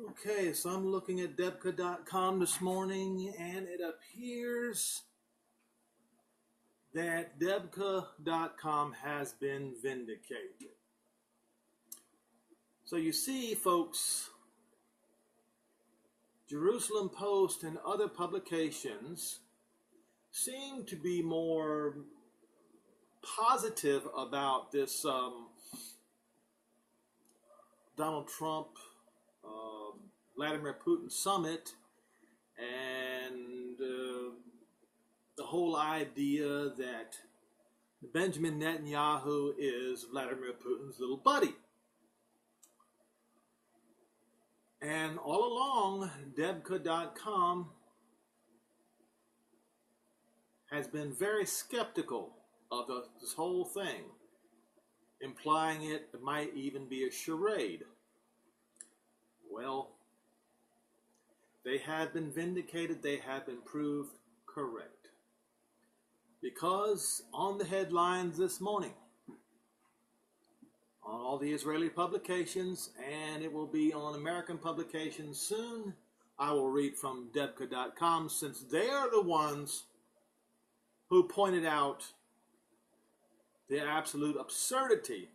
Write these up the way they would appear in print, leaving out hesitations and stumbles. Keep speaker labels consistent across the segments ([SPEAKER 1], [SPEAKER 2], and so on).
[SPEAKER 1] Okay, so I'm looking at Debka.com this morning, and it appears that Debka.com has been vindicated. So you see, folks, Jerusalem Post and other publications seem to be more positive about this Donald Trump, Vladimir Putin summit, and the whole idea that Benjamin Netanyahu is Vladimir Putin's little buddy. And all along, Debka.com has been very skeptical of this whole thing, implying it might even be a charade. Well, they have been vindicated, they have been proved correct. Because on the headlines this morning, on all the Israeli publications, and it will be on American publications soon, I will read from Debka.com, since they are the ones who pointed out the absolute absurdity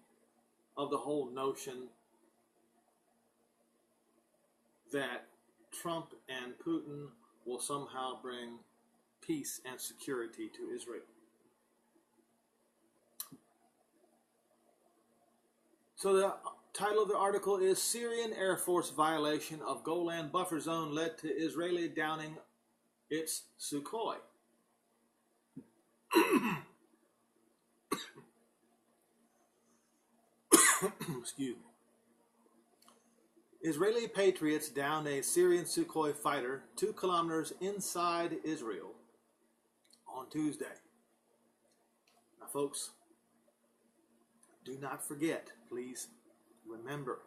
[SPEAKER 1] of the whole notion that Trump and Putin will somehow bring peace and security to Israel. So the title of the article is Syrian Air Force Violation of Golan Buffer Zone Led to Israeli Downing Its Sukhoi. Excuse me. Israeli patriots downed a Syrian Sukhoi fighter 2 kilometers inside Israel on Tuesday. Now, folks, do not forget, please remember,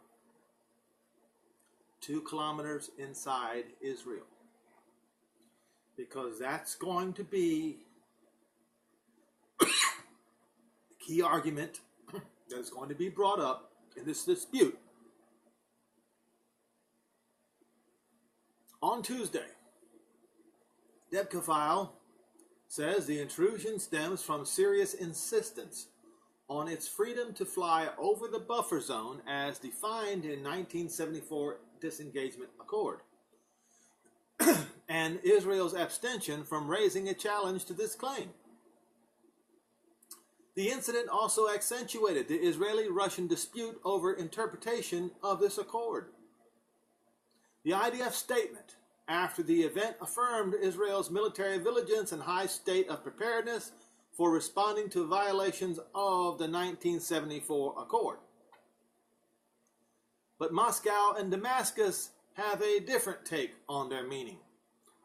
[SPEAKER 1] 2 kilometers inside Israel, because that's going to be the key argument that is going to be brought up in this dispute. On Tuesday, Debka file says the intrusion stems from Syria's insistence on its freedom to fly over the buffer zone as defined in 1974 disengagement accord, and Israel's abstention from raising a challenge to this claim. The incident also accentuated the Israeli-Russian dispute over interpretation of this accord. The IDF statement after the event affirmed Israel's military vigilance and high state of preparedness for responding to violations of the 1974 accord. But Moscow and Damascus have a different take on their meaning.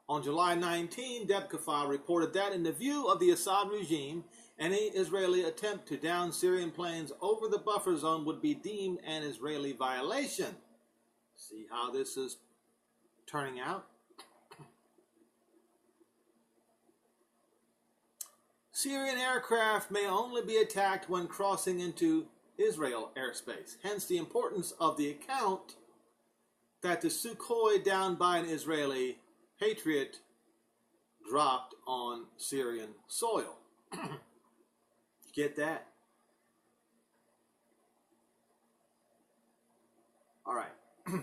[SPEAKER 1] On July 19, Debka reported that in the view of the Assad regime, any Israeli attempt to down Syrian planes over the buffer zone would be deemed an Israeli violation. See how this is turning out? Syrian aircraft may only be attacked when crossing into Israel airspace. Hence the importance of the account that the Sukhoi downed by an Israeli Patriot dropped on Syrian soil. Get that? All right,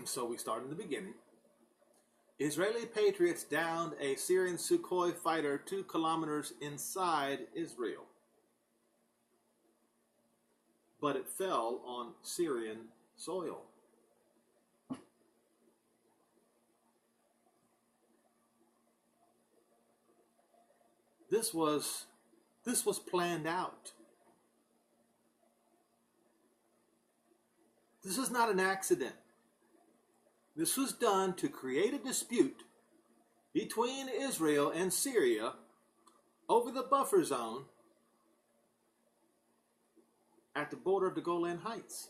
[SPEAKER 1] so we start in the beginning. Israeli patriots downed a Syrian Sukhoi fighter 2 kilometers inside Israel, but it fell on Syrian soil. This was planned out. This is not an accident. This was done to create a dispute between Israel and Syria over the buffer zone at the border of the Golan Heights.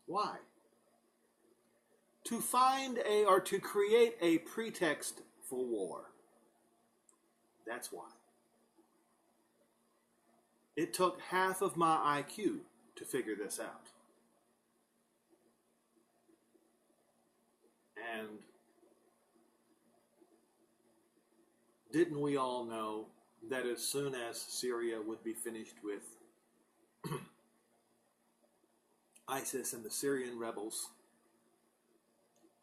[SPEAKER 1] Why? To to create a pretext for war. That's why. It took half of my IQ to figure this out. And didn't we all know that as soon as Syria would be finished with ISIS and the Syrian rebels,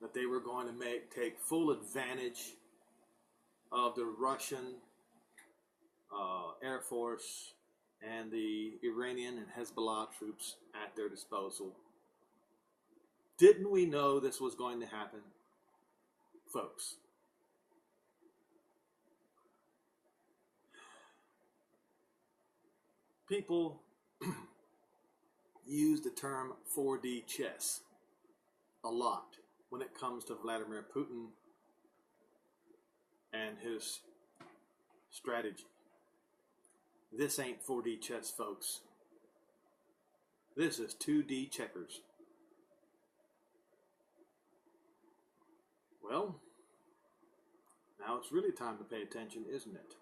[SPEAKER 1] that they were going to take full advantage of the Russian Air Force and the Iranian and Hezbollah troops at their disposal? Didn't we know this was going to happen, folks? People use the term 4D chess a lot when it comes to Vladimir Putin and his strategy. This ain't 4D chess, folks. This is 2D checkers. Well, now it's really time to pay attention, isn't it?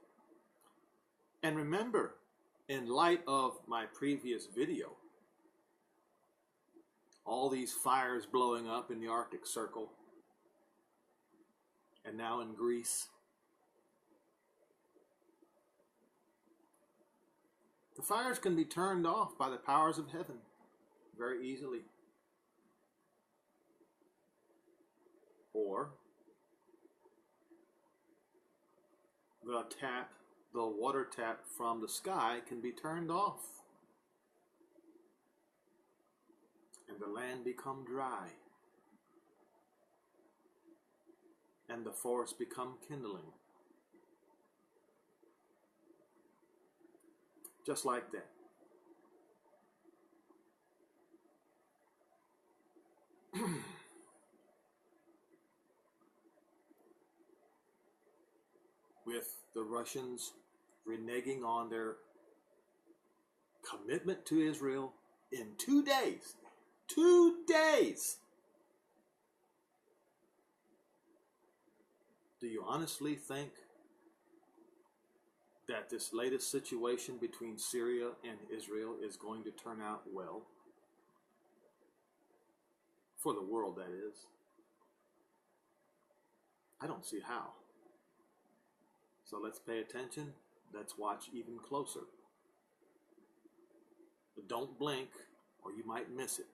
[SPEAKER 1] And remember, in light of my previous video, all these fires blowing up in the Arctic Circle and now in Greece, the fires can be turned off by the powers of heaven very easily. Or the water tap from the sky can be turned off and the land become dry and the forest become kindling. Just like that. With the Russians reneging on their commitment to Israel in 2 days. 2 days! Do you honestly think that this latest situation between Syria and Israel is going to turn out well? For the world, that is. I don't see how. So let's pay attention. Let's watch even closer. But don't blink or you might miss it.